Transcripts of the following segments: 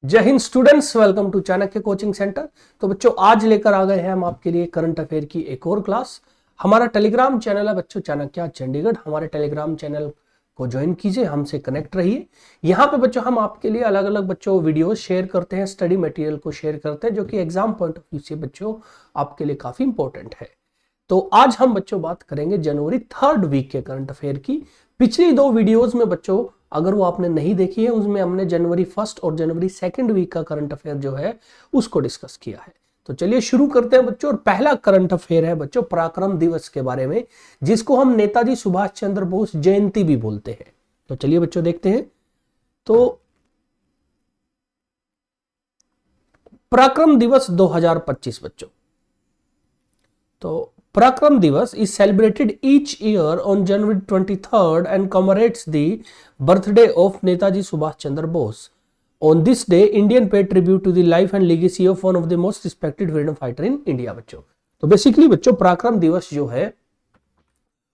जय हिंद students, welcome to Chanakya coaching centre. तो बच्चों आज लेकर आ गए हैं हम आपके लिए करंट अफेयर की एक और क्लास। हमारा टेलीग्राम चैनल है बच्चों चाणक्य चंडीगढ़। हमारे टेलीग्राम चैनल को ज्वाइन कीजिए, हमसे कनेक्ट रहिए। यहाँ पे बच्चों हम आपके लिए अलग अलग बच्चों वीडियो शेयर करते हैं, स्टडी मटेरियल को शेयर करते हैं, जो कि एग्जाम पॉइंट ऑफ व्यू से बच्चों आपके लिए काफी इंपॉर्टेंट है। तो आज हम बच्चों बात करेंगे जनवरी थर्ड वीक के करंट अफेयर की। पिछली दो वीडियोस में बच्चों अगर वो आपने नहीं देखी है, उसमें हमने जनवरी फर्स्ट और जनवरी सेकंड वीक का करंट अफेयर जो है उसको डिस्कस किया है। तो चलिए शुरू करते हैं बच्चों। और पहला करंट अफेयर है बच्चों पराक्रम दिवस के बारे में, जिसको हम नेताजी सुभाष चंद्र बोस जयंती भी बोलते हैं। तो चलिए बच्चों देखते हैं। तो पराक्रम दिवस 2025 बच्चों, तो पराक्रम दिवस is celebrated each year on January 23rd and commemorates the birthday of Netaji Subhash Chandra Bose. On this day, Indian pay tribute to the life and legacy of one of the most respected freedom fighter in India बच्चों। तो basically बच्चों पराक्रम दिवस जो है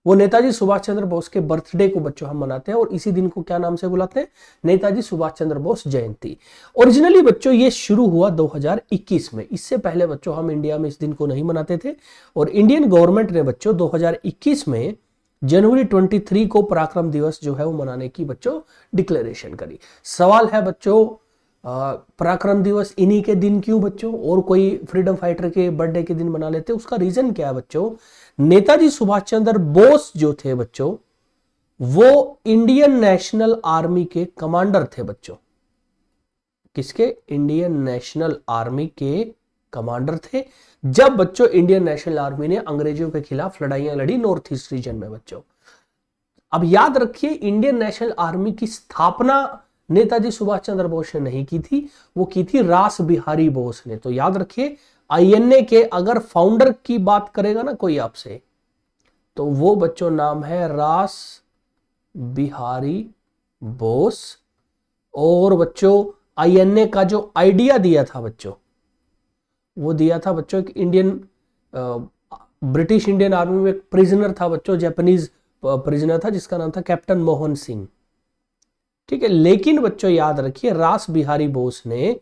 वो नेताजी सुभाष चंद्र बोस के birthday को बच्चों हम मनाते हैं, और इसी दिन को क्या नाम से बुलाते हैं? नेताजी सुभाष चंद्र बोस जयंती। ओरिजिनली बच्चों ये शुरू हुआ 2021 में। इससे पहले बच्चों हम इंडिया में इस दिन को नहीं मनाते थे, और इंडियन गवर्नमेंट ने बच्चों 2021 में जनवरी 23 को पराक्रम दिवस जो है वो मनाने की बच्चों डिक्लेरेशन करी। सवाल है बच्चों पराक्रम दिवस इन्हीं के दिन क्यों बच्चों, और कोई फ्रीडम फाइटर के बर्थडे के दिन मना लेते? उसका रीजन क्या है बच्चों? नेताजी सुभाष चंद्र बोस जो थे बच्चों वो इंडियन नेशनल आर्मी के कमांडर थे बच्चों। किसके? इंडियन नेशनल आर्मी के कमांडर थे जब बच्चों इंडियन नेशनल आर्मी ने अंग्रेजों के खिलाफ लड़ाइयां लड़ी नॉर्थ ईस्ट रीजन में बच्चों। अब याद रखिए, इंडियन नेशनल आर्मी की स्थापना नेताजी सुभाष चंद्र बोस ने नहीं की थी, वो की थी रास बिहारी बोस ने। तो याद रखिए, आईएनए के अगर फाउंडर की बात करेगा ना कोई आपसे, तो वो बच्चों नाम है रास बिहारी बोस। और बच्चों आईएनए का जो आइडिया दिया था बच्चों, वो दिया था बच्चों एक इंडियन ब्रिटिश इंडियन आर्मी में एक प्रिजनर था बच्चों, जापानीज प्रिजनर था, जिसका नाम था कैप्टन मोहन सिंह। ठीक है, लेकिन बच्चों याद रखिए रास बिहारी बोस ने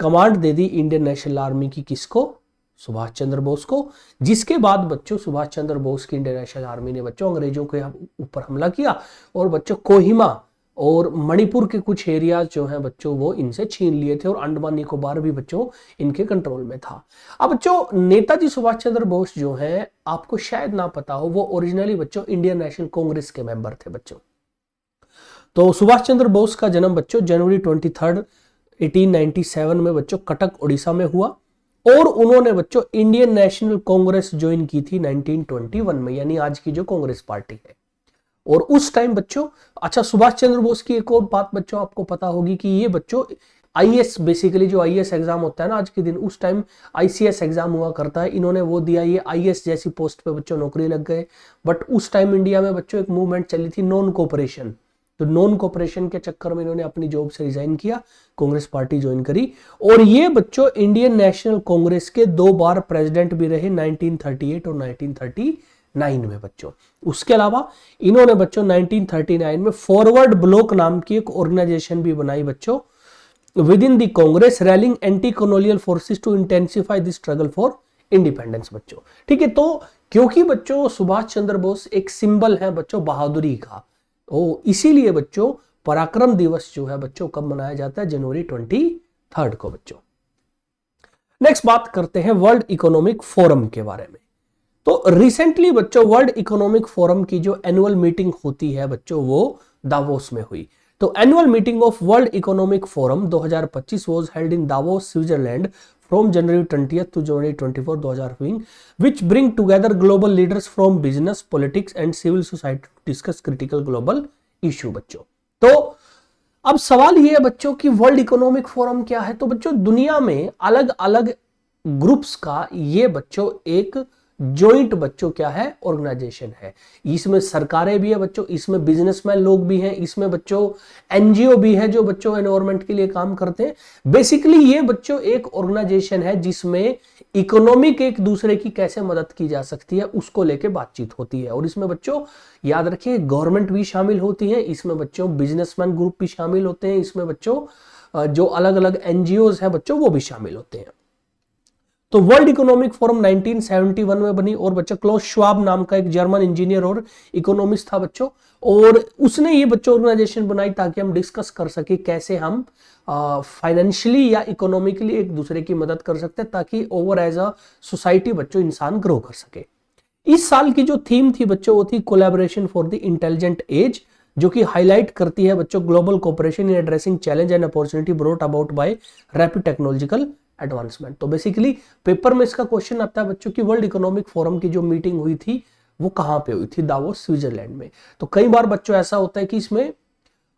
कमांड दे दी इंडियन नेशनल आर्मी की किसको? सुभाष चंद्र बोस को। जिसके बाद बच्चों सुभाष चंद्र बोस की इंडियन नेशनल आर्मी ने बच्चों अंग्रेजों के ऊपर हमला किया, और बच्चों कोहिमा और मणिपुर के कुछ एरियाज जो हैं बच्चों वो इनसे छीन लिए थे, और अंडमान निकोबार भी बच्चों इनके कंट्रोल में था। अब बच्चों नेताजी सुभाष चंद्र बोस जो हैं, आपको शायद ना पता हो, वो ओरिजिनली बच्चों इंडियन नेशनल कांग्रेस के मेंबर थे बच्चों। तो सुभाष चंद्र बोस का जन्म बच्चों जनवरी 23 1897 में बच्चों कटक उड़ीसा में हुआ, और उन्होंने बच्चों इंडियन नेशनल कांग्रेस ज्वाइन की थी 1921 में, यानी आज की जो कांग्रेस पार्टी है। और उस टाइम बच्चों, अच्छा सुभाष चंद्र बोस की एक और बात बच्चों आपको पता होगी कि ये बच्चों आईएएस, बेसिकली जो आईएएस एग्जाम होता है ना आज के दिन, उस टाइम आईसीएस एग्जाम हुआ करता है, इन्होंने वो दिया, ये आईएएस जैसी पोस्ट पे बच्चों नौकरी लग गए। बट उस टाइम इंडिया में बच्चों एक मूवमेंट चली थी नॉन कोऑपरेशन, तो नॉन कोऑपरेशन के चक्कर में इन्होंने अपनी जॉब से रिजाइन किया, कांग्रेस पार्टी ज्वाइन करी, और ये बच्चों इंडियन नेशनल कांग्रेस के 2 बार प्रेसिडेंट भी रहे, 1938 और 1939 में बच्चों। उसके अलावा इन्होंने बच्चों 1939 में फॉरवर्ड ब्लॉक नाम की एक ऑर्गेनाइजेशन भी बनाई बच्चों within the Congress, rallying anti colonial forces to intensify the struggle for independence बच्चों। ठीक है, तो क्योंकि बच्चों सुभाष चंद्र बोस एक सिंबल है बच्चों बहादुरी का, तो इसीलिए बच्चों पराक्रम दिवस जो है बच्चों कब मनाया जाता है? जनवरी 23 को बच्चों। नेक्स्ट बात करते हैं वर्ल्ड इकोनॉमिक फोरम के बारे में। तो रिसेंटली बच्चों वर्ल्ड इकोनॉमिक फोरम की जो एनुअल मीटिंग होती है बच्चों वो दावोस में हुई। तो annual meeting of world economic forum 2025 was held in Davos Switzerland from January 20th to January 24, 2020, which bring together global leaders from business, politics and civil society to discuss critical global issue बच्चों। तो अब सवाल ये है बच्चों कि world economic forum क्या है? तो बच्चों दुनिया में अलग अलग ग्रुप्स का ये बच्चों एक जॉइंट बच्चों क्या है? ऑर्गेनाइजेशन है। इसमें सरकारें भी है बच्चों, इसमें बिजनेसमैन लोग भी हैं, इसमें बच्चों एनजीओ भी है जो बच्चों एनवायरमेंट के लिए काम करते हैं। बेसिकली ये बच्चों एक ऑर्गेनाइजेशन है जिसमें इकोनॉमिक एक दूसरे की कैसे मदद की जा सकती है उसको लेके बातचीत होती है। और इसमें बच्चों याद रखिए गवर्नमेंट भी शामिल होती है, इसमें बच्चों बिजनेसमैन ग्रुप भी शामिल होते हैं, इसमें बच्चों जो अलग अलग एनजीओज हैं बच्चों वो भी शामिल होते हैं। तो वर्ल्ड इकोनॉमिक फोरम 1971 में बनी और बच्चों क्लॉस श्वाब नाम का एक जर्मन इंजीनियर और इकोनॉमिस्ट था बच्चों, और उसने ये बच्चों ऑर्गेनाइजेशन बनाई ताकि हम डिस्कस कर सके कैसे हम फाइनेंशियली या इकोनॉमिकली एक दूसरे की मदद कर सकते हैं ताकि ओवर एज अ सोसाइटी बच्चों इंसान ग्रो कर सके। इस साल की जो थीम थी बच्चों वो थी collaboration for the intelligent age, जो कि हाईलाइट करती है बच्चों global cooperation in addressing challenge and opportunity brought about by rapid technological advancement. तो बेसिकली पेपर में इसका क्वेश्चन आता है बच्चों की वर्ल्ड इकोनॉमिक फोरम की जो मीटिंग हुई थी वो कहां पे हुई थी? दावोस स्विट्जरलैंड में। तो कई बार बच्चों ऐसा होता है कि इसमें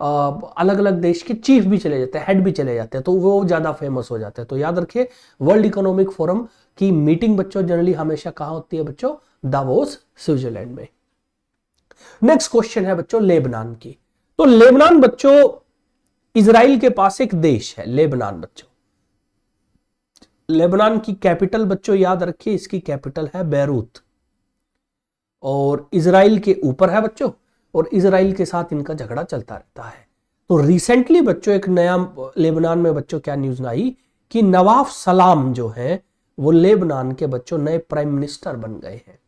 अलग अलग देश के चीफ भी चले जाते हैं, हेड भी चले जाते हैं, तो वो ज्यादा फेमस हो जाते हैं। तो याद रखिए वर्ल्ड इकोनॉमिक फोरम की मीटिंग बच्चों जनरली हमेशा कहां होती है बच्चों? दावोस स्विट्जरलैंड में। नेक्स्ट क्वेश्चन है बच्चों लेबनान की। तो लेबनान बच्चों इजराइल के पास एक देश है लेबनान बच्चों। लेबनान की कैपिटल बच्चों याद रखिए इसकी कैपिटल है बैरूत, और इजराइल के ऊपर है बच्चों, और इजराइल के साथ इनका झगड़ा चलता रहता है। तो रिसेंटली बच्चों एक नया लेबनान में बच्चों क्या न्यूज आई कि नवाफ सलाम जो है वो लेबनान के बच्चों नए प्राइम मिनिस्टर बन गए हैं।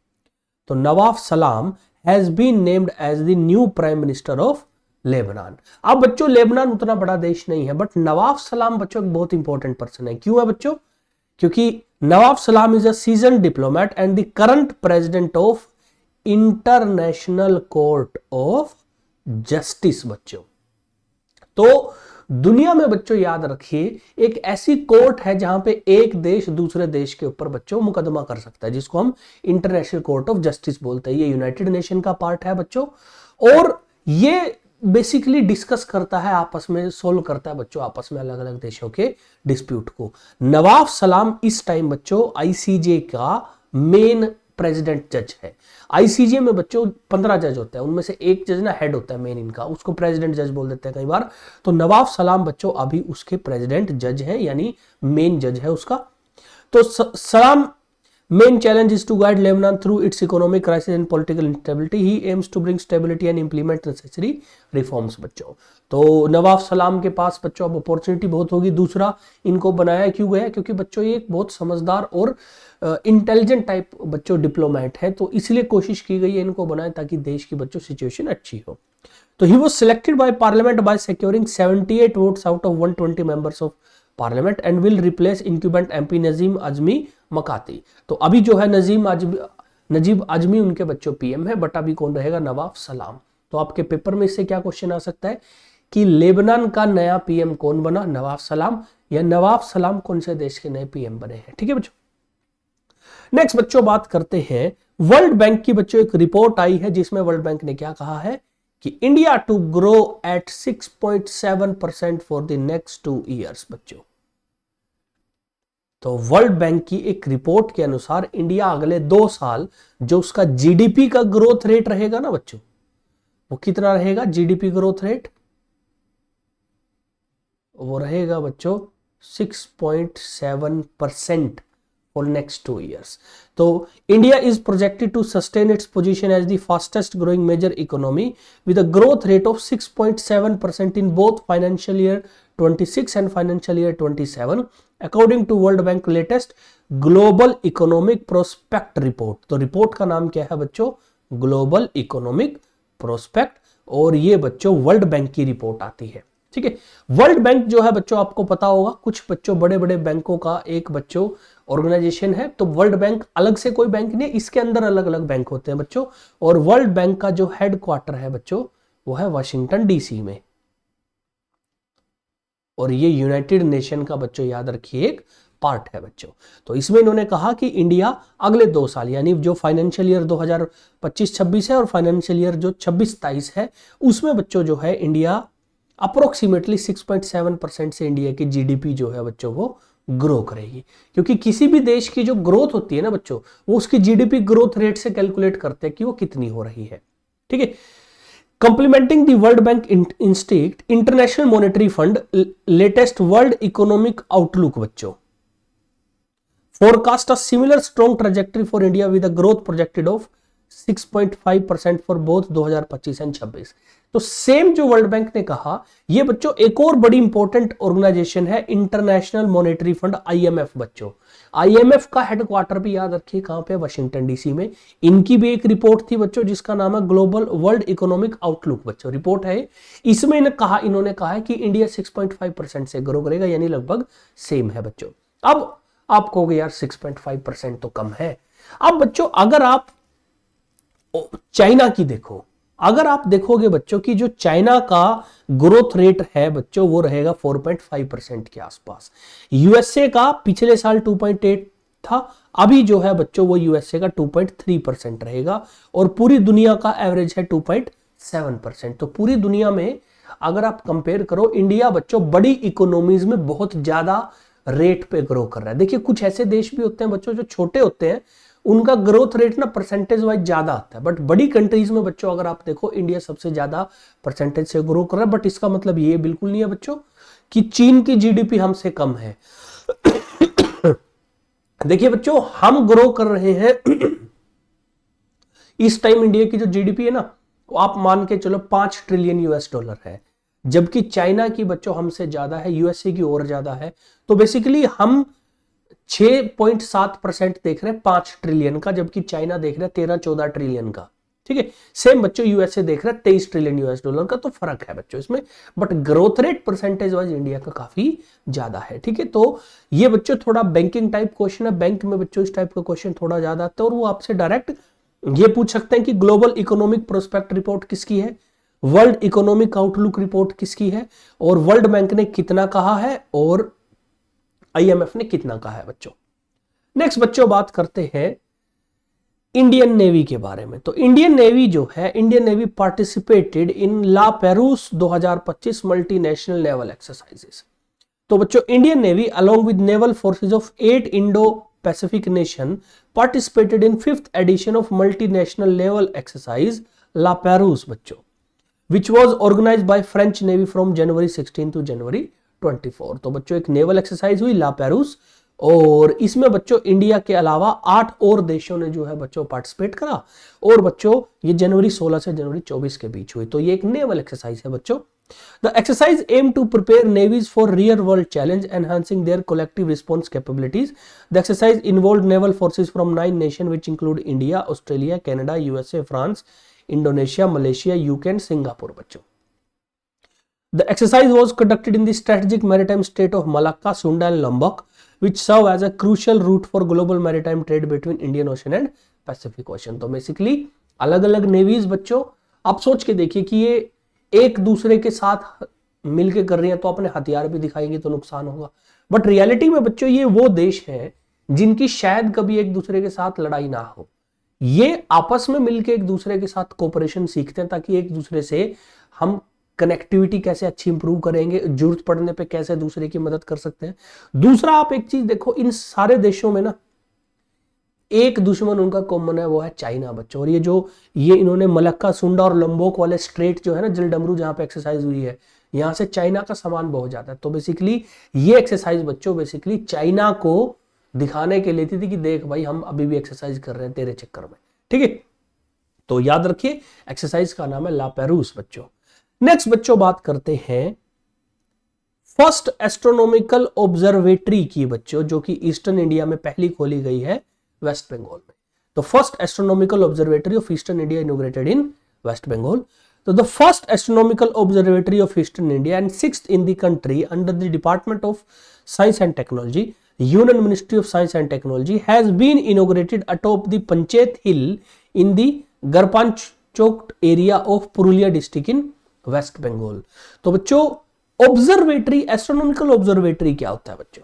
तो Nawaf Salam has been named as the new prime minister of Lebanon. अब बच्चों लेबनान उतना बड़ा देश नहीं है, बट नवाफ सलाम बच्चों एक बहुत इंपॉर्टेंट पर्सन है। क्यों है बच्चों? क्योंकि नवाफ सलाम is a season diplomat and the current president of international court of justice बच्चों। तो दुनिया में बच्चों याद रखिए एक ऐसी कोर्ट है जहां पे एक देश दूसरे देश के ऊपर बच्चों मुकदमा कर सकता है, जिसको हम इंटरनेशनल कोर्ट ऑफ जस्टिस बोलते हैं। ये यूनाइटेड नेशन का पार्ट है बच्चों, और ये बेसिकली डिस्कस करता है आपस में, सोल्व करता है बच्चों आपस में अलग अलग देशों के डिस्प्यूट को। नवाफ सलाम इस टाइम बच्चों आईसीजे का मेन प्रेसिडेंट जज है। आईसीजे में बच्चों 15 जज होते हैं, उनमें से एक जज ना हेड होता है मेन इनका, उसको प्रेसिडेंट जज बोल देते हैं कई बार। तो नवाफ सलाम बच्चों अभी उसके प्रेसिडेंट जज हैं, यानी मेन जज है उसका। तो सलाम main challenge is to guide Lebanon through its economic crisis and political instability. He aims to bring stability and implement necessary reforms बच्चों। तो नवाफ सलाम के पास बच्चों अब अपॉर्चुनिटी बहुत होगी। दूसरा, इनको बनाया क्यों गया? क्योंकि बच्चों ये एक बहुत समझदार और इंटेलिजेंट टाइप बच्चों डिप्लोमेट है, तो इसलिए कोशिश की गई है इनको बनाए ताकि देश की बच्चों सिचुएशन अच्छी हो। तो he was selected by parliament by securing 78 votes out of 120 members of parliament and will replace incumbent MP Nazim Azmi Makati. तो अभी जो है नजीब आजमी उनके बच्चों पीएम है, बट अभी कौन रहेगा? नवाफ सलाम। तो आपके पेपर में इससे क्या क्वेश्चन आ सकता है कि लेबनान का नया पीएम कौन बना? नवाफ सलाम, या नवाफ सलाम कौन से देश के नए पीएम बने हैं? ठीक है बच्चों। नेक्स्ट बच्चों बात करते हैं वर्ल्ड बैंक की। बच्चों एक रिपोर्ट आई है जिसमें वर्ल्ड बैंक ने क्या कहा है कि India to grow at 6.7% for the next 2 years बच्चों। तो वर्ल्ड बैंक की एक रिपोर्ट के अनुसार इंडिया अगले 2 साल जो उसका जीडीपी का ग्रोथ रेट रहेगा ना बच्चों, वो कितना रहेगा? जीडीपी ग्रोथ रेट वो रहेगा बच्चों 6.7% for next 2 years. So India is projected to sustain its position as the fastest growing major economy with a growth rate of 6.7% in both financial year 26 and financial year 27 according to World Bank latest Global Economic Prospect Report. तो report का नाम क्या है बच्चों? Global economic prospect, और ये बच्चों world bank की रिपोर्ट आती है। ठीक है, वर्ल्ड बैंक जो है बच्चों आपको पता होगा कुछ बच्चों बड़े बड़े बैंकों का एक बच्चों ऑर्गेनाइजेशन है। तो वर्ल्ड बैंक अलग से कोई बैंक नहीं, इसके अंदर अलग अलग बैंक होते हैं बच्चों, और वर्ल्ड बैंक का जो हेडक्वार्टर है बच्चों वो है वाशिंगटन डीसी में, और ये यूनाइटेड नेशन का बच्चों याद रखिए एक पार्ट है बच्चों। तो इसमें इन्होंने कहा कि इंडिया अगले 2 साल यानी जो फाइनेंशियल ईयर 2025-26 है और फाइनेंशियल ईयर जो 26-27 है उसमें बच्चों जो है इंडिया अप्रोक्सीमेटली 6.7% से इंडिया की जीडीपी जो है बच्चों वो ग्रो करेगी। क्योंकि किसी भी देश की जो ग्रोथ होती है ना बच्चों वो उसकी जीडीपी ग्रोथ रेट से कैलकुलेट करते हैं कि वो कितनी हो रही है। ठीक है, complementing the world bank institute international monetary fund latest world economic outlook बच्चों forecast a similar strong trajectory for India with a growth projected of 6.5% for both 2025 and 26। तो सेम जो वर्ल्ड बैंक ने कहा, ये बच्चों एक और बड़ी इंपॉर्टेंट ऑर्गेनाइजेशन है इंटरनेशनल मॉनेटरी फंड, आईएमएफ। बच्चों आईएमएफ का हेडक्वार्टर भी याद रखिए कहां पे, वाशिंगटन डीसी में। इनकी भी एक रिपोर्ट थी बच्चों जिसका नाम है ग्लोबल वर्ल्ड इकोनॉमिक आउटलुक। बच्चों रिपोर्ट है, इसमें इन्होंने कहा है कि इंडिया 6.5% से ग्रो करेगा, यानी लगभग सेम है बच्चों। अब आप कहोगे यार 6.5% तो कम है। अब बच्चों अगर आप चाइना की देखो, अगर आप देखोगे बच्चों की जो चाइना का ग्रोथ रेट है बच्चों वो रहेगा 4.5% के आसपास। यूएसए का पिछले साल 2.8 था, अभी जो है बच्चों वो यूएसए का 2.3% रहेगा, और पूरी दुनिया का एवरेज है 2.7%। तो पूरी दुनिया में अगर आप कंपेयर करो, इंडिया बच्चों बड़ी इकोनॉमीज में बहुत ज्यादा रेट पे ग्रो कर रहा है। देखिए कुछ ऐसे देश भी होते हैं बच्चों जो छोटे होते हैं, उनका ग्रोथ रेट ना परसेंटेज वाइज ज्यादा आता है, बट बड़ी कंट्रीज में बच्चों अगर आप देखो इंडिया सबसे ज्यादा परसेंटेज से ग्रो कर रहा है। बट इसका मतलब ये बिल्कुल नहीं है बच्चों कि चीन की जीडीपी हमसे कम है। देखिए बच्चों हम ग्रो कर रहे हैं इस टाइम इंडिया की जो जीडीपी है ना, वो आप मान के चलो 5 ट्रिलियन यूएस डॉलर है, जबकि चाइना की बच्चों हमसे ज्यादा है, यूएसए की और ज्यादा है। तो बेसिकली हम 6.7% देख रहे हैं 5 ट्रिलियन का, जबकि चाइना देख रहा है 13-14 ट्रिलियन का। ठीक है, सेम बच्चों यूएसए देख रहा है 23 ट्रिलियन यूएस डॉलर का, तो फर्क है बच्चों इसमें, but growth rate percentage wise India का काफी ज्यादा है। ठीक है, तो ये बच्चों थोड़ा बैंकिंग टाइप क्वेश्चन है, बैंक में बच्चों इस टाइप का क्वेश्चन थोड़ा ज्यादा आता है, और वो आपसे डायरेक्ट ये पूछ सकते हैं कि ग्लोबल इकोनॉमिक प्रोस्पेक्ट रिपोर्ट किसकी है, वर्ल्ड इकोनॉमिक आउटलुक रिपोर्ट किसकी है, और वर्ल्ड बैंक ने कितना कहा है, और आईएमएफ ने कितना कहा है बच्चों। नेक्स्ट बच्चों बात करते हैं इंडियन नेवी के बारे में। तो इंडियन नेवी जो है, Indian navy participated in La Perouse 2025 multinational naval exercises. तो बच्चों Indian navy along with naval forces of 8 Indo Pacific nation participated in 5th edition of multinational naval exercise La Perouse बच्चों, which was organized by French Navy from January 16 to January 24। तो बच्चों एक naval exercise हुई ला पेरूस, और इसमें बच्चों India के अलावा 8 और देशों ने जो है बच्चों पार्टिसिपेट करा, और बच्चों ये जनवरी 16 से जनवरी 24 के बीच हुई। तो ये एक नेवल एक्सरसाइज है बच्चों। The exercise aim to prepare navies for real world challenge enhancing their collective response capabilities. The exercise involve naval forces from 9 nation which include India, Australia, Canada, USA, France, Indonesia, Malaysia, UK and Singapore बच्चों। The exercise was conducted in the strategic maritime state of Malacca, Sunda and Lombok, which serve as a crucial route for global maritime trade between Indian Ocean and Pacific Ocean। तो basically अलग अलग navy's बच्चों, आप सोच के देखिए कि ये एक दूसरे के साथ मिलके कर रही हैं, तो अपने हथियार भी दिखाएंगे तो नुकसान होगा, बट रियलिटी में बच्चों ये वो देश हैं जिनकी शायद कभी एक दूसरे के साथ लड़ाई ना हो। ये आपस में मिलके एक दूसरे के साथ कोऑपरेशन सीखते हैं, ताकि एक दूसरे से हम कनेक्टिविटी कैसे अच्छी इंप्रूव करेंगे, जरूरत पड़ने पे कैसे दूसरे की मदद कर सकते हैं। दूसरा आप एक चीज देखो, इन सारे देशों में ना एक दुश्मन उनका कॉमन है, वो है चाइना बच्चों। और ये इन्होंने मलक्का, सुंडा और लंबोक वाले स्ट्रेट जो है ना, जलडमरू जहां पे एक्सरसाइज हुई है, यहां से चाइना का सामान बहुत ज्यादा है। तो बेसिकली ये एक्सरसाइज बच्चों बेसिकली चाइना को दिखाने के लिए थी कि देख भाई हम अभी भी एक्सरसाइज कर रहे हैं तेरे चक्कर में। ठीक है, तो याद रखिए एक्सरसाइज का नाम है ला पेरूस बच्चों। नेक्स्ट बच्चों बात करते हैं फर्स्ट एस्ट्रोनॉमिकल ऑब्जर्वेटरी की बच्चों, जो कि ईस्टर्न इंडिया में पहली खोली गई है वेस्ट बंगाल में। तो first astronomical observatory of eastern India inaugurated in West Bengal. तो the first astronomical observatory of eastern India and 6th in the country under the department of science and technology, union ministry of science and technology, has been inaugurated atop the Panchet hill in the Garpanchkot area of Purulia district in West Bengal. तो बच्चों observatory, astronomical observatory क्या होता है बच्चों?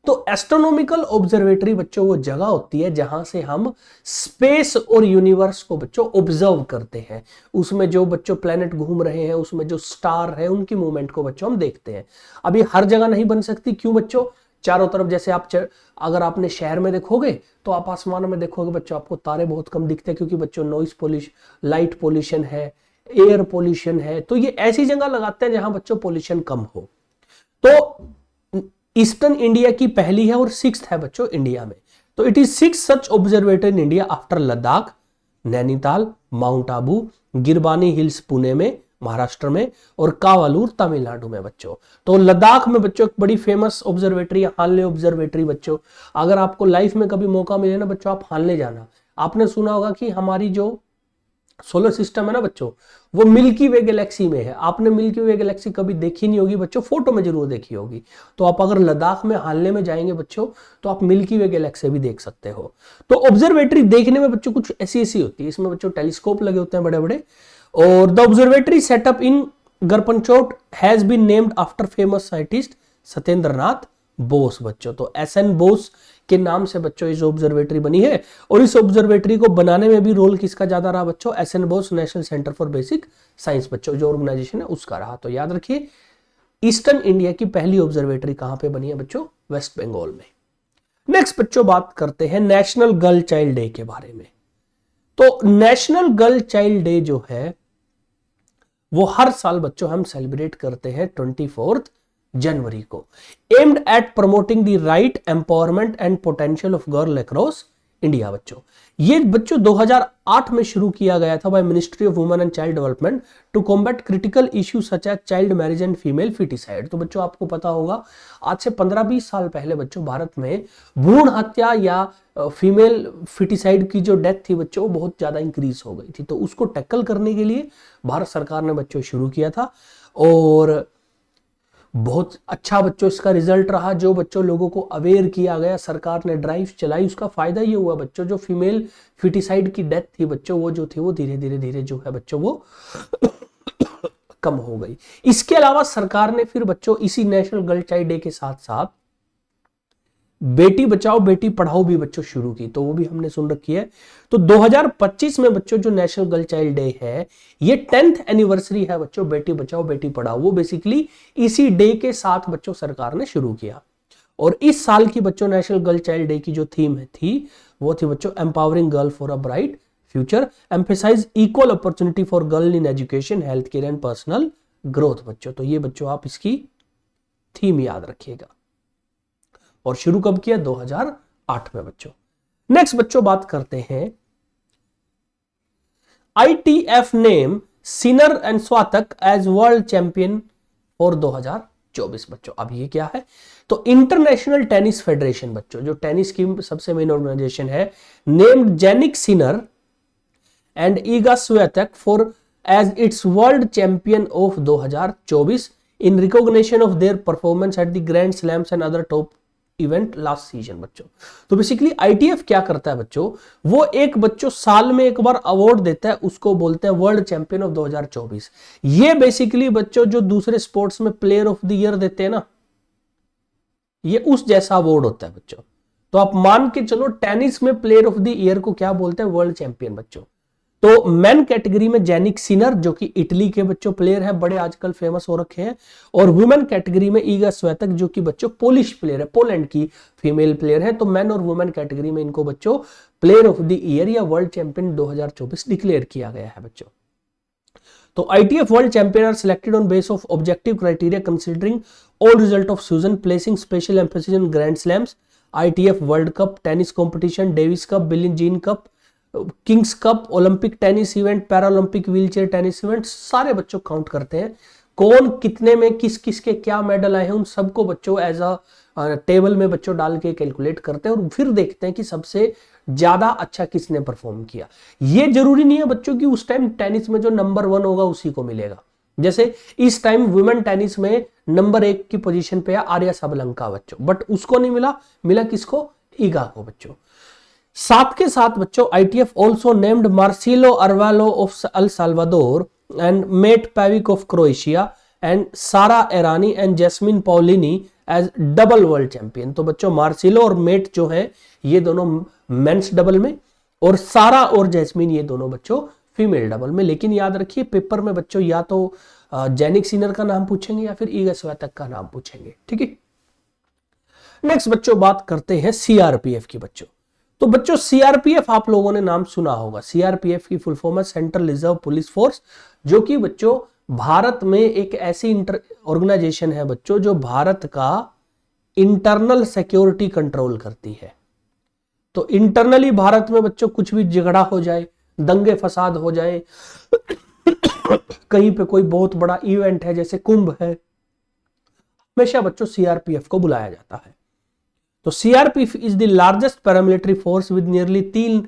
तो astronomical observatory बच्चों वो जगह होती है जहां से हम स्पेस और यूनिवर्स को बच्चों ऑब्जर्व करते हैं। उसमें जो बच्चों प्लेनेट घूम रहे हैं, उसमें जो स्टार है, उनकी मूवमेंट को बच्चों हम देखते हैं। अभी हर जगह नहीं बन सकती, क्यों बच्चों? चारों तरफ जैसे अगर आपने शहर में देखोगे तो आप आसमान में देखोगे बच्चों आपको तारे बहुत कम दिखते हैं, क्योंकि बच्चों नॉइस पोल्यूशन, लाइट पोल्यूशन है, एयर पोल्यूशन है। तो ये ऐसी जगह लगाते हैं जहां बच्चों पोल्यूशन कम हो। तो ईस्टर्न इंडिया की पहली है और 6th है बच्चों इंडिया में। तो it is 6th such observatory in India after Ladakh, Nainital, mount Abu, Girbani hills Pune में महाराष्ट्र में, और कावालूर तमिलनाडु में बच्चों। तो लद्दाख में बच्चों एक बड़ी फेमस ऑब्जर्वेटरी है हानले ऑब्जर्वेटरी बच्चों। अगर आपको लाइफ में कभी मौका मिले ना बच्चों, आप हानले जाना। आपने सुना होगा कि हमारी जो सोलर सिस्टम है ना बच्चों, वो मिल्की वे गैलेक्सी में है। आपने मिल्की वे गैलेक्सी कभी देखी नहीं होगी बच्चों, फोटो में जरूर देखी होगी। तो आप अगर लद्दाख में हानले में जाएंगे बच्चों, तो आप मिल्की वे गैलेक्सी भी देख सकते हो। तो ऑब्जर्वेटरी देखने में बच्चों कुछ ऐसी ऐसी होती है, इसमें बच्चों टेलीस्कोप लगे होते हैं बड़े बड़े। और the observatory setup in Garpanchkot has been named after famous scientist Satyendra Nath Bose बच्चों। तो एस.एन. बोस के नाम से बच्चों इस ऑब्जर्वेटरी बनी है। और इस ऑब्जर्वेटरी को बनाने में भी रोल किसका ज्यादा रहा बच्चों? SN. Bose national centre for basic science बच्चों, जो ऑर्गेनाइजेशन है उसका रहा। तो याद रखिए, ईस्टर्न इंडिया की पहली ऑब्जर्वेटरी कहां पे बनी है बच्चों? वेस्ट बंगाल में। नेक्स्ट बच्चों बात करते हैं नेशनल गर्ल चाइल्ड डे के बारे में। तो नेशनल गर्ल चाइल्ड डे जो है वो हर साल बच्चों हम सेलिब्रेट करते हैं 24 जनवरी को। Aimed at promoting the right, empowerment and potential of girl across India बच्चों। ये बच्चों 2008 में शुरू किया गया था by ministry of women and child development to combat critical issue such as child marriage and female foeticide. तो बच्चों आपको पता होगा, आज से 15-20 साल पहले बच्चों भारत में भ्रूण हत्या या फीमेल फिटिसाइड की जो डेथ थी बच्चों, वो बहुत ज्यादा इंक्रीज हो गई थी। तो उसको टैकल करने के लिए भारत सरकार ने बच्चों शुरू किया था, और बहुत अच्छा बच्चों इसका रिजल्ट रहा। जो बच्चों लोगों को अवेयर किया गया, सरकार ने ड्राइव चलाई, उसका फायदा ये हुआ बच्चों, जो फीमेल फिटिसाइड की डेथ थी बच्चों, वो जो थी वो धीरे धीरे जो है बच्चों वो कम हो गई। इसके अलावा सरकार ने फिर बच्चों इसी नेशनल गर्ल चाइल्ड डे के साथ साथ बेटी बचाओ बेटी पढ़ाओ भी बच्चों शुरू की, तो वो भी हमने सुन रखी है। तो 2025 में बच्चों जो नेशनल गर्ल चाइल्ड डे है, ये 10th एनिवर्सरी है बच्चों बेटी बचाओ बेटी पढ़ाओ। वो बेसिकली इसी डे के साथ बच्चों सरकार ने शुरू किया। और इस साल की बच्चों नेशनल गर्ल चाइल्ड डे की जो थीम थी वो थी बच्चों empowering girl for a bright future, emphasise equal opportunity for girl in education, health care and personal growth बच्चों। तो ये बच्चों आप इसकी थीम याद रखिएगा। और शुरू कब किया? 2008 में बच्चों। नेक्स्ट बच्चों बात करते हैं ITF name Sinner and Swiatek as world champion for 2024 बच्चों। अब ये क्या है? तो इंटरनेशनल टेनिस फेडरेशन बच्चों, जो टेनिस की सबसे मेन ऑर्गेनाइजेशन है, named Jannik Sinner and Iga Swiatek for as its world champion of 2024 in recognition of their performance at the grand slams and other top event last season बच्चों। तो basically ITF क्या करता है बच्चों? वो एक बच्चों साल में एक बार अवार्ड देता है, उसको बोलते हैं वर्ल्ड चैंपियन ऑफ 2024। ये बेसिकली बच्चों जो दूसरे स्पोर्ट्स में प्लेयर ऑफ द ईयर देते हैं ना, ये उस जैसा अवार्ड होता है बच्चों। तो आप मान के चलो टेनिस में प्लेयर ऑफ द ईयर को क्या बोलते हैं? वर्ल्ड चैंपियन बच्चों। तो मेन कैटेगरी में जेनिक सिनर, जो कि इटली के बच्चों प्लेयर हैं, बड़े आजकल फेमस हो रखे हैं। और वुमेन कैटेगरी में ईगा स्वेतक, जो कि बच्चों पोलिश प्लेयर है, पोलैंड की फीमेल प्लेयर है। तो मेन और वुमेन कैटेगरी में इनको बच्चों प्लेयर ऑफ द ईयर या वर्ल्ड चैंपियन 2024 डिक्लेयर किया गया है बच्चों। तो ITF world champion are selected on base of objective criteria considering all result of season, placing special emphasis in grand slams, ITF world cup, tennis competition, Davis cup, Billie Jean cup, Kings cup, Olympic tennis event, Paralympic wheelchair tennis event, सारे बच्चों count करते हैं। कौन कितने में किस किस के क्या मेडल आए हैं, उन सबको बच्चों एज अ टेबल में बच्चों डाल के कैलकुलेट करते हैं, और फिर देखते हैं कि सबसे ज्यादा अच्छा किसने परफॉर्म किया। ये जरूरी नहीं है बच्चों कि उस टाइम टेनिस में जो नंबर 1 होगा उसी को मिलेगा। जैसे इस टाइम वुमेन टेनिस में नंबर 1 की पोजीशन पे है आर्या सबलंका बच्चों, बट उसको नहीं मिला, मिला किसको? ईगा को बच्चों। साथ के साथ बच्चों ITF also named Marcelo Arevalo of El Salvador and Mate Pavic of Croatia and Sara Errani and Jasmine Paolini as double world champion. तो बच्चों मार्सिलो और मेट जो है ये दोनों मेंस डबल में, और सारा और जैस्मिन ये दोनों बच्चों फीमेल डबल में। लेकिन याद रखिए पेपर में बच्चों या तो जेनिक सिनर का नाम पूछेंगे या फिर ईगा स्वेतक का नाम पूछेंगे, ठीक है। नेक्स्ट बच्चों बात करते हैं CRPF की बच्चों। तो बच्चों CRPF आप लोगों ने नाम सुना होगा। CRPF की फुल फॉर्म है सेंट्रल रिजर्व पुलिस फोर्स, जो कि बच्चों भारत में एक ऐसी ऑर्गेनाइजेशन है बच्चों जो भारत का इंटरनल सिक्योरिटी कंट्रोल करती है। तो इंटरनली भारत में बच्चों कुछ भी झगड़ा हो जाए, दंगे फसाद हो जाए, कहीं पे कोई बहुत बड़ा इवेंट है जैसे कुंभ है, हमेशा बच्चों सीआरपीएफ को बुलाया जाता है। तो CRPF is the largest paramilitary force with nearly 3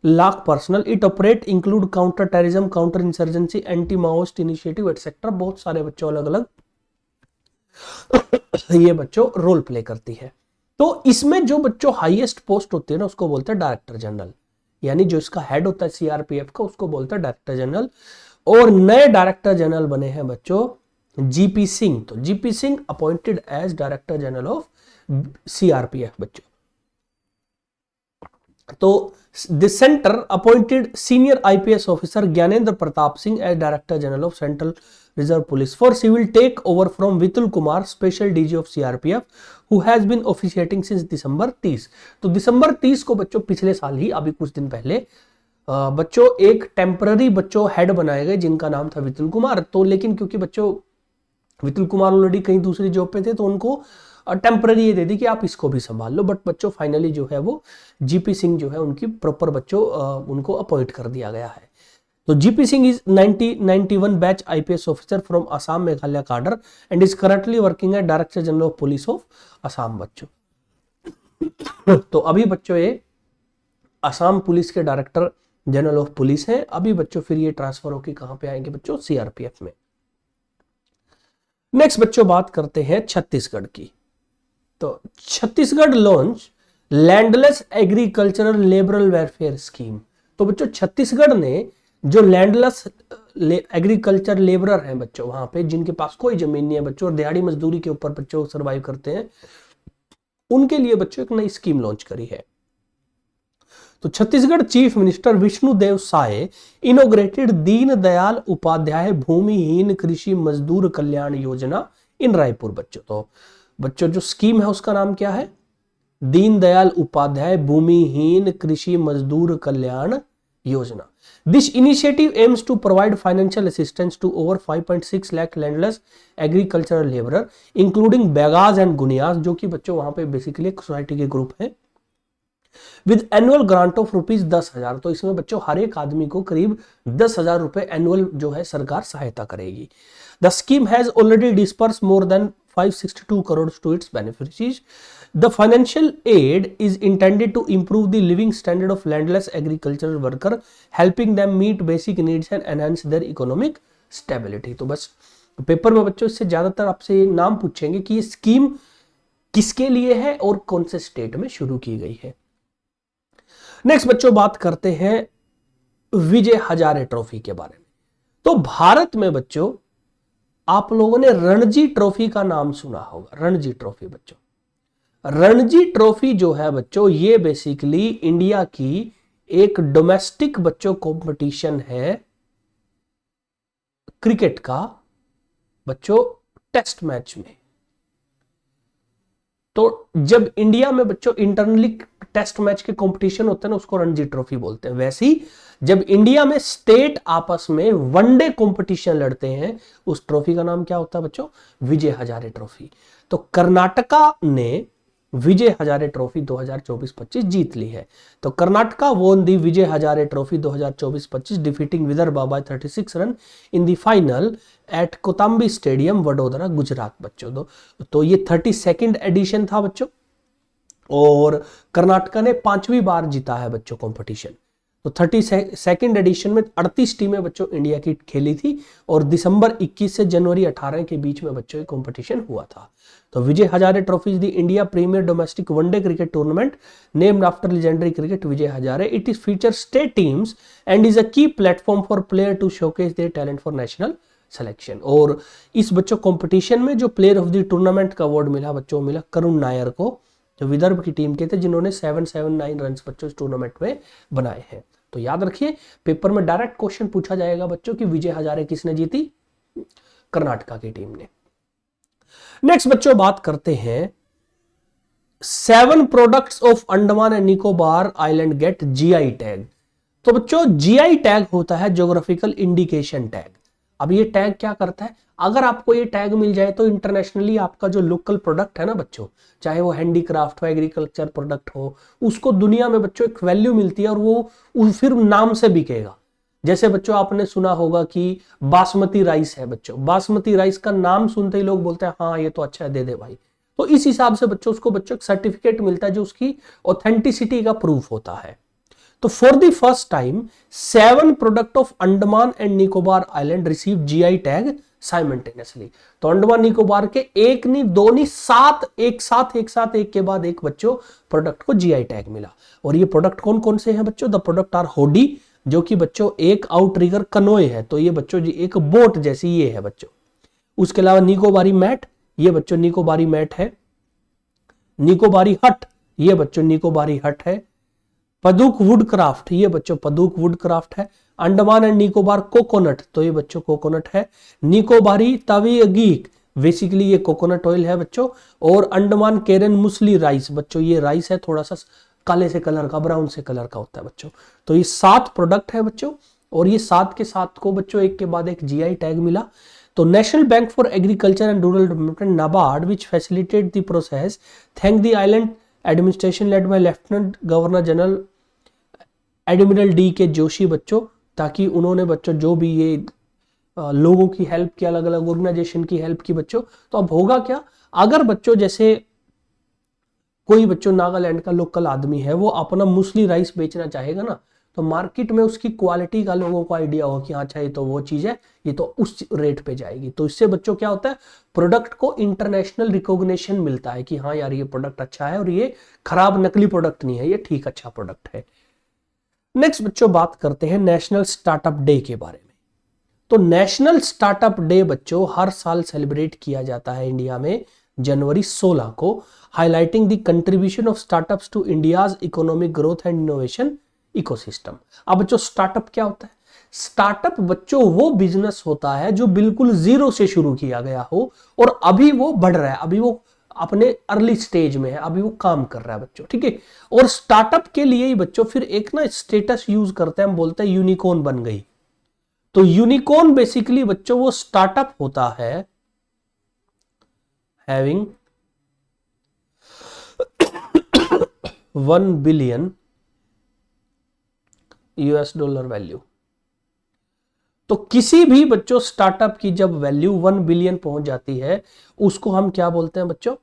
lakh personal. It operate include counter terrorism, counter insurgency, anti Maoist initiative etcetera. बहुत सारे बच्चों अलग अलग ये बच्चों रोल प्ले करती है। तो इसमें जो बच्चों हाईएस्ट पोस्ट होती है ना उसको बोलते हैं डायरेक्टर जनरल, यानी जो इसका हेड होता है सीआरपीएफ का उसको बोलते हैं डायरेक्टर जनरल। और नए डायरेक्टर जनरल बने हैं बच्चों जीपी सिंह। तो GP Singh appointed as director general of CRPF बच्चों। तो the centre appointed senior IPS officer Gyanendra Pratap Singh as director general of central reserve police force. He will take over from Vipul Kumar, special DG of CRPF, who has been officiating since December 30। तो दिसंबर 30 को बच्चों पिछले साल ही, अभी कुछ दिन पहले बच्चों एक टेम्पररी बच्चों हेड बनाए गए जिनका नाम था विपुल कुमार। तो लेकिन क्योंकि बच्चों विपुल कुमार ऑलरेडी कहीं दूसरी जॉब पे थे तो उनको टेम्पररी ये दे दी कि आप इसको भी संभाल लो। बट बच्चों फाइनली जो है वो जीपी सिंह जो है उनकी प्रॉपर बच्चों उनको अपॉइंट कर दिया गया है। तो GP Singh is 1991 batch IPS officer from Assam Meghalaya cadre and is currently working at director general of police of Assam बच्चों। तो अभी बच्चों ये असम पुलिस के डायरेक्टर जनरल ऑफ पुलिस हैं। अभी बच्चों फिर ये ट्रांसफर होकर कहां पे आएंगे बच्चों, सीआरपीएफ में। नेक्स्ट बच्चों बात करते हैं छत्तीसगढ़ की। तो Chhattisgarh launch landless agricultural labourer welfare scheme. तो बच्चों छत्तीसगढ़ ने जो लैंडलेस एग्रीकल्चर लेबरर हैं बच्चों, वहां पे जिनके पास कोई जमीन नहीं है बच्चों और दिहाड़ी मजदूरी के ऊपर बच्चों सर्वाइव करते हैं, उनके लिए बच्चों एक नई स्कीम लॉन्च करी है। तो Chhattisgarh chief minister Vishnudeo Sai inaugurated Deendayal Upadhyay Bhumihin Krishi मजदूर कल्याण योजना इन रायपुर बच्चों। तो बच्चों जो स्कीम है उसका नाम क्या है, दीनदयाल उपाध्याय भूमिहीन कृषि मजदूर Kalyan Yojana. This initiative aims to provide financial assistance to over 5.6 lakh landless agricultural laborer, including Baigas and Guniyas, जो कि बच्चों वहां पे बेसिकली एक सोसाइटी के ग्रुप है, with annual grant of rupees 10,000। तो इसमें बच्चों हर एक आदमी को करीब 10,000 रुपए एनुअल जो है सरकार सहायता करेगी। The scheme has already disperse more than 562 crore to its beneficiaries. The financial aid is intended to improve the living standard of landless agricultural worker, helping them meet basic needs and enhance their economic stability. तो बस paper में बच्चों इससे ज्यादातर आपसे नाम पूछेंगे कि ये स्कीम किसके लिए है और कौन से स्टेट में शुरू की गई है। नेक्स्ट बच्चों बात करते हैं विजय हजारे ट्रॉफी के बारे में। तो भारत में बच्चों आप लोगों ने रणजी ट्रॉफी का नाम सुना होगा। रणजी ट्रॉफी बच्चों, रणजी ट्रॉफी जो है बच्चों ये बेसिकली इंडिया की एक डोमेस्टिक बच्चों कंपटीशन है क्रिकेट का बच्चों टेस्ट मैच में। तो जब इंडिया में बच्चों इंटरनली टेस्ट मैच के कंपटीशन होते हैं ना उसको रणजी ट्रॉफी बोलते हैं। वैसे ही जब इंडिया में स्टेट आपस में वनडे कंपटीशन लड़ते हैं उस ट्रॉफी का नाम क्या होता है बच्चों, विजय हजारे ट्रॉफी। तो कर्नाटका ने विजय हजारे ट्रॉफी 2024-25 जीत ली है। तो Karnataka won the Vijay Hazare trophy 2024-25 defeating Vidarbha by 36 run in the final at Kotambi stadium Vadodara Gujarat बच्चों। तो ये 32nd एडिशन था बच्चों और कर्नाटका ने 5वीं बार जीता है बच्चों कंपटीशन। तो 32nd एडिशन में 38 टीमें बच्चों इंडिया की खेली थी और दिसंबर 21 से जनवरी 18 के बीच में बच्चों ये कंपटीशन हुआ था। तो Vijay Hazare trophy is the India premier domestic one day cricket tournament named after legendary cricket Vijay Hazare. It is feature state teams and is a key platform for player to showcase their talent for national selection. और इस बच्चों competition में जो player of the tournament का award मिला बच्चों, मिला करुण नायर को, जो विदर्भ की टीम के थे जिन्होंने 779 रन बच्चों इस टूर्नामेंट में बनाए हैं। तो याद रखिए पेपर में डायरेक्ट क्वेश्चन पूछा जाएगा बच्चों कि विजय हजारे किसने जीती, कर्नाटका की टीम ने। नेक्स्ट बच्चों बात करते हैं 7 products of Andaman and Nicobar island get GI tag. तो बच्चों जीआई टैग होता है ज्योग्राफिकल इंडिकेशन टैग। अब ये टैग क्या करता है, अगर आपको ये टैग मिल जाए तो इंटरनेशनली आपका जो लोकल प्रोडक्ट है ना बच्चों, चाहे वो हैंडीक्राफ्ट हो, एग्रीकल्चर प्रोडक्ट हो, उसको दुनिया में बच्चों एक वैल्यू मिलती है और वो फिर नाम से बिकेगा। जैसे बच्चों आपने सुना होगा कि बासमती राइस है बच्चों, बासमती राइस का नाम सुनते ही लोग बोलते हैं हाँ ये तो अच्छा है, दे दे भाई। तो इस हिसाब से बच्चों उसको बच्चों एक सर्टिफिकेट मिलता है जो उसकी ऑथेंटिसिटी का प्रूफ होता है। तो for the first time 7 product of Andaman and Nicobar island receive GI tag simultaneously. तो अंडमान निकोबार के एक नहीं, दो नहीं, 7 एक साथ एक के बाद एक बच्चों प्रोडक्ट को जीआई टैग मिला। और ये प्रोडक्ट कौन कौन से हैं बच्चों? द प्रोडक्ट आर होडी, जो कि बच्चों एक आउटरिगर कनोए है, तो ये बच्चों जी एक बोट जैसी ये है बच्चों। उसके अलावा निकोबारी मैट, ये बच्चों निकोबारी मैट है। निकोबारी हट, ये बच्चों निकोबारी हट है। पदुक वुड क्राफ्ट, ये बच्चों पदुक वुड क्राफ्ट है। अंडमान एंड निकोबार कोकोनट, तो ये बच्चों कोकोनट है। निकोबारी तवीगीक, बेसिकली ये कोकोनट ऑयल है बच्चों। और अंडमान केरन मुसली राइस, बच्चों ये राइस है, थोड़ा सा काले से कलर का, ब्राउन से कलर का होता है बच्चों। तो ये 7 प्रोडक्ट है बच्चों, और ये 7 के 7 को बच्चों एक के बाद एक जीआई टैग मिला। तो national bank for agriculture and rural development NABARD which facilitate the process thank the island administration led by lieutenant governor general admiral D के जोशी बच्चों, ताकि उन्होंने बच्चों जो भी ये लोगों की हेल्प की, अलग अलग ऑर्गेनाइजेशन की हेल्प की बच्चों। तो अब होगा क्या, अगर बच्चों जैसे कोई बच्चों नागालैंड का लोकल आदमी है, वो अपना मूसली राइस बेचना चाहेगा ना, तो मार्केट में उसकी क्वालिटी का लोगों को आइडिया होगा कि अच्छा ये तो वो चीज है, ये तो उस रेट पे जाएगी। तो इससे बच्चों क्या होता है, प्रोडक्ट को इंटरनेशनल रिकॉग्निशन मिलता है कि हाँ यार ये प्रोडक्ट अच्छा है और ये खराब नकली प्रोडक्ट नहीं है, ये ठीक अच्छा प्रोडक्ट है। नेक्स्ट बच्चों बात करते हैं नेशनल स्टार्टअप डे के बारे में। तो नेशनल स्टार्टअप डे बच्चों हर साल सेलिब्रेट किया जाता है इंडिया में जनवरी 16 को, highlighting the contribution of startups to India's economic growth and innovation ecosystem. अब बच्चों स्टार्टअप क्या होता है? स्टार्टअप बच्चों वो बिजनेस होता है जो बिल्कुल जीरो से शुरू किया गया हो और अभी वो बढ़ रहा है, अभी वो अपने अर्ली स्टेज में है, अभी वो काम कर रहा है बच्चों, ठीक है। और स्टार्टअप के लिए ही बच्चों फिर एक ना स्टेटस यूज करते हैं, हम बोलते हैं यूनिकॉर्न बन गई। तो यूनिकॉर्न बेसिकली बच्चों वो स्टार्टअप होता है हैविंग 1 बिलियन $US वैल्यू। तो किसी भी बच्चों स्टार्टअप की जब वैल्यू 1 बिलियन पहुंच जाती है, उसको हम क्या बोलते हैं बच्चों,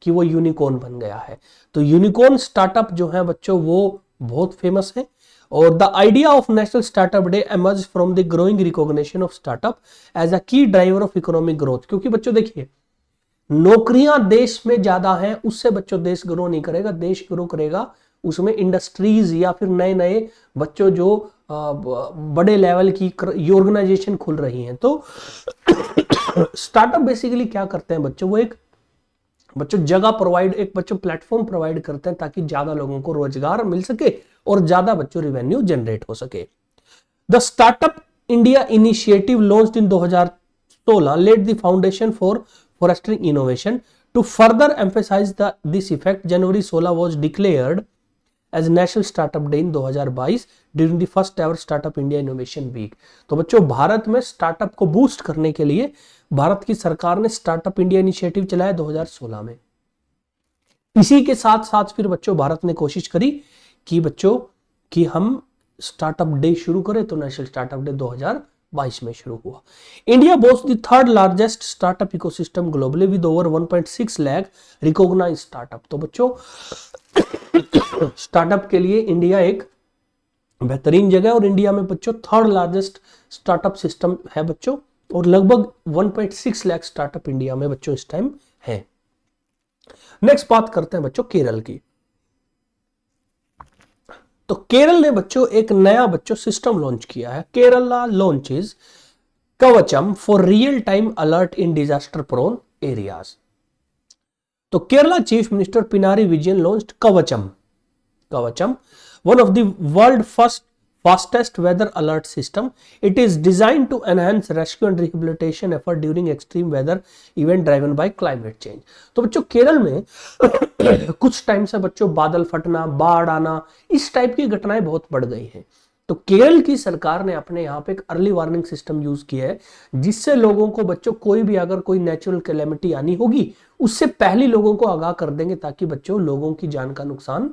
कि वो यूनिकॉर्न बन गया है। तो यूनिकॉर्न स्टार्टअप जो है बच्चों वो बहुत फेमस है। और the idea of national startup day emerge from the growing recognition of startup as a key driver of economic growth. क्योंकि बच्चों देखिए, नौकरियां देश में ज्यादा हैं, उससे बच्चों देश ग्रो नहीं करेगा। देश ग्रो करेगा उसमें इंडस्ट्रीज या फिर नए नए बच्चों जो बड़े लेवल की ऑर्गेनाइजेशन खुल रही हैं। तो स्टार्टअप बेसिकली क्या करते हैं बच्चों, वो एक बच्चों जगह प्रोवाइड, एक बच्चों प्लेटफॉर्म प्रोवाइड करते हैं ताकि ज्यादा लोगों को रोजगार मिल सके और ज्यादा बच्चों रेवेन्यू जनरेट हो सके। The startup India initiative launched in 2016 led the foundation for fostering innovation to further emphasise this effect. January 16 was declared as national startup day in 2022 during the first ever startup India innovation week. तो बच्चों भारत में startup को boost करने के लिए भारत की सरकार ने स्टार्टअप इंडिया इनिशिएटिव चलाया 2016 में। इसी के साथ साथ फिर बच्चों भारत ने कोशिश करी कि बच्चों कि हम स्टार्टअप डे शुरू करें, तो नेशनल स्टार्टअप डे 2022 में शुरू हुआ। India boast the third largest startup ecosystem globally with over 1.6 lakh recognised startup. तो बच्चों स्टार्टअप के लिए इंडिया एक बेहतरीन जगह, और इंडिया में बच्चों थर्ड लार्जेस्ट स्टार्टअप सिस्टम है बच्चों, और लगभग 1.6 लाख स्टार्टअप इंडिया में बच्चों इस टाइम है। नेक्स्ट बात करते हैं बच्चों केरल की। तो केरल ने बच्चों एक नया बच्चों सिस्टम लॉन्च किया है। Kerala launches Kavacham for real time alert in disaster prone areas. तो Kerala chief minister Pinarayi Vijayan launched Kavacham, one of the world fastest weather alert system. It is designed to enhance rescue and rehabilitation effort during extreme weather event driven by climate change. तो बच्चों केरल में कुछ time से बच्चों बादल फटना, बाढ़ आना, इस टाइप की घटनाएं बहुत बढ़ गई हैं। तो केरल की सरकार ने अपने यहाँ पे एक अर्ली वार्निंग सिस्टम यूज किया है, जिससे लोगों को बच्चों कोई भी अगर कोई नेचुरल कैलेमिटी आनी होगी उससे पहले लोगों को आगाह कर देंगे, ताकि बच्चों लोगों की जान का नुकसान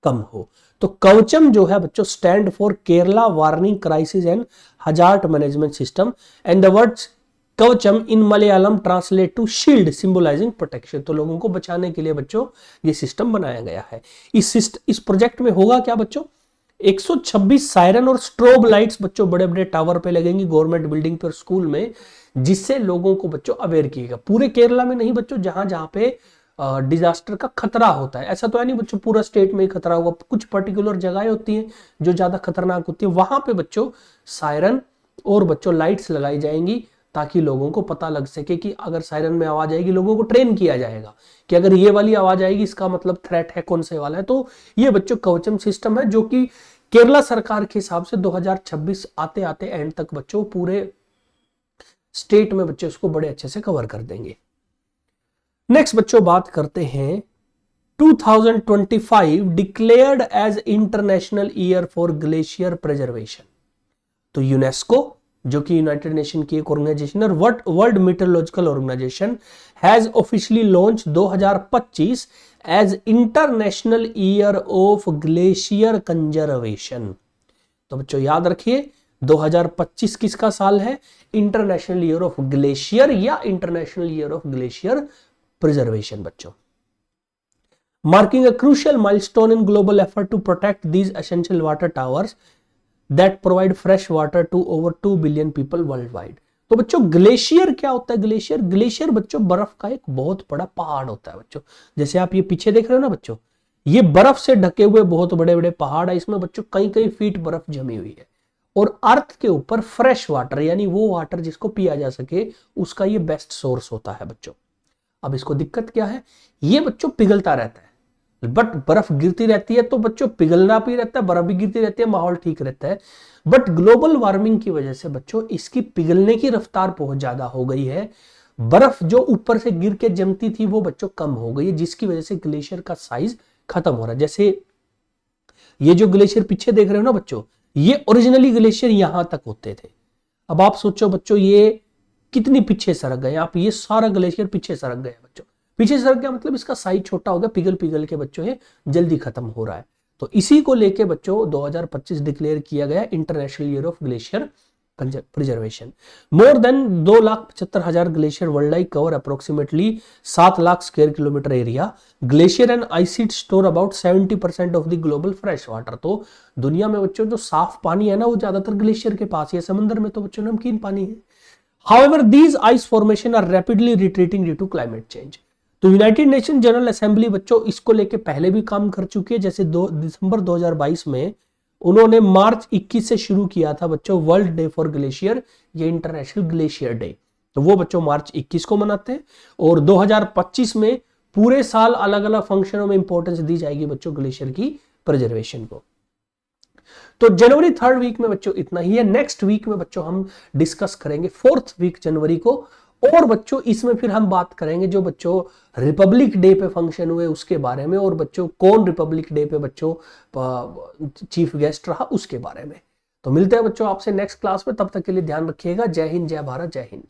कम हो। तो कवचम जो है बच्चों stand for Kerala warning crisis and hazard management system, and the words Kavacham in Malayalam translate to shield symbolising protection. तो लोगों को बचाने के लिए बच्चों ये सिस्टम बनाया गया है। इस प्रोजेक्ट में होगा क्या बच्चों, 126 सायरन और स्ट्रोब लाइट्स बच्चों बड़े बड़े टावर पे लगेंगी, गवर्नमेंट बिल्डिंग पर, स्कूल में, जिससे लोगों को बच्चों अवेयर किएगा। पूरे केरला में नहीं बच्चों, जहां जहां पे डिजास्टर का खतरा होता है, ऐसा तो है नहीं बच्चों पूरा स्टेट में ही खतरा होगा, कुछ पर्टिकुलर जगहें होती हैं जो ज्यादा खतरनाक होती है, वहां पे बच्चों सायरन और बच्चों लाइट्स लगाई जाएंगी, ताकि लोगों को पता लग सके कि अगर सायरन में आवाज आएगी, लोगों को ट्रेन किया जाएगा कि अगर ये वाली आवाज आएगी इसका मतलब थ्रेट है, कौन से वाला है। तो ये बच्चों कवचम सिस्टम है, जो कि केरला सरकार के हिसाब से 2026 आते आते एंड तक बच्चों पूरे स्टेट में बच्चों इसको बड़े अच्छे से कवर कर देंगे। नेक्स्ट बच्चों बात करते हैं 2025 declared as international year for glacier preservation. तो यूनेस्को, जो कि यूनाइटेड नेशन की एक ऑर्गेनाइजेशन है, world meteorological organisation, has officially launch 2025 as international year of glacier conservation. तो बच्चों याद रखिए 2025 किसका साल है, इंटरनेशनल ईयर ऑफ ग्लेशियर या international year of glacier preservation बच्चों। Marking a crucial milestone in global effort to protect these essential water towers that provide fresh water to over 2 billion people worldwide. तो बच्चों glacier क्या होता है, glacier बच्चों बर्फ का एक बहुत बड़ा पहाड़ होता है बच्चों। जैसे आप ये पीछे देख रहे हो ना बच्चों, ये बर्फ से ढके हुए बहुत बड़े बड़े पहाड़ है, इसमें बच्चों कई कई फीट बर्फ जमी हुई है, और अर्थ के ऊपर फ्रेश वाटर यानी वो वाटर जिसको पिया जा सके, उसका ये बेस्ट सोर्स होता है बच्चों। अब इसको दिक्कत क्या है, ये बच्चों पिघलता रहता है, बट बर्फ गिरती रहती है, तो बच्चों पिघलना भी रहता है, बर्फ भी गिरती रहती है, माहौल ठीक रहता है। बट ग्लोबल वार्मिंग की वजह से बच्चों इसकी पिघलने की रफ्तार बहुत ज्यादा हो गई है, बर्फ जो ऊपर से गिर के जमती थी वो बच्चों कम हो गई है, जिसकी वजह से ग्लेशियर का साइज खत्म हो रहा है। जैसे ये जो ग्लेशियर पीछे देख रहे हो ना बच्चों, ये ओरिजिनली ग्लेशियर यहां तक होते थे। अब आप सोचो बच्चों ये कितनी पीछे सरक गए, आप ये सारा ग्लेशियर पीछे सरक गया बच्चों। पीछे सरक गया मतलब इसका साइज छोटा हो गया, पिघल पिघल के बच्चों ये जल्दी खत्म हो रहा है। तो इसी को लेके बच्चों 2025 डिक्लेयर किया गया international year of glacier preservation. More than 2,75,000 glacier world wide cover approximately 7 lakh square kilometre area. Glacier and ice sheet store about 70% of the global fresh water. तो दुनिया में बच्चों जो साफ पानी है ना, वो ज्यादातर ग्लेशियर के पास है, समंदर में तो बच्चों नमकीन पानी है। However, these ice formation are rapidly retreating due to climate change. तो यूनाइटेड नेशन जनरल असेंबली बच्चों इसको लेके पहले भी काम कर चुकी है। जैसे दिसंबर 2022 में उन्होंने मार्च 21 से शुरू किया था बच्चों वर्ल्ड डे फॉर ग्लेशियर, ये इंटरनेशनल ग्लेशियर डे। तो वो बच्चों मार्च 21 को मनाते हैं, और 2025 में पूरे साल अलग अलग फंक्शनों में इंपॉर्टेंस दी जाएगी बच्चों ग्लेशियर की प्रिजर्वेशन को। तो जनवरी 3rd वीक में बच्चों इतना ही है। नेक्स्ट वीक में बच्चों हम डिस्कस करेंगे 4th वीक जनवरी को, और बच्चों इसमें फिर हम बात करेंगे जो बच्चों रिपब्लिक डे पे फंक्शन हुए उसके बारे में, और बच्चों कौन रिपब्लिक डे पे बच्चों चीफ गेस्ट रहा उसके बारे में। तो मिलते हैं बच्चों आपसे नेक्स्ट क्लास में, तब तक के लिए ध्यान रखिएगा। जय हिंद, जय भारत, जय हिंद।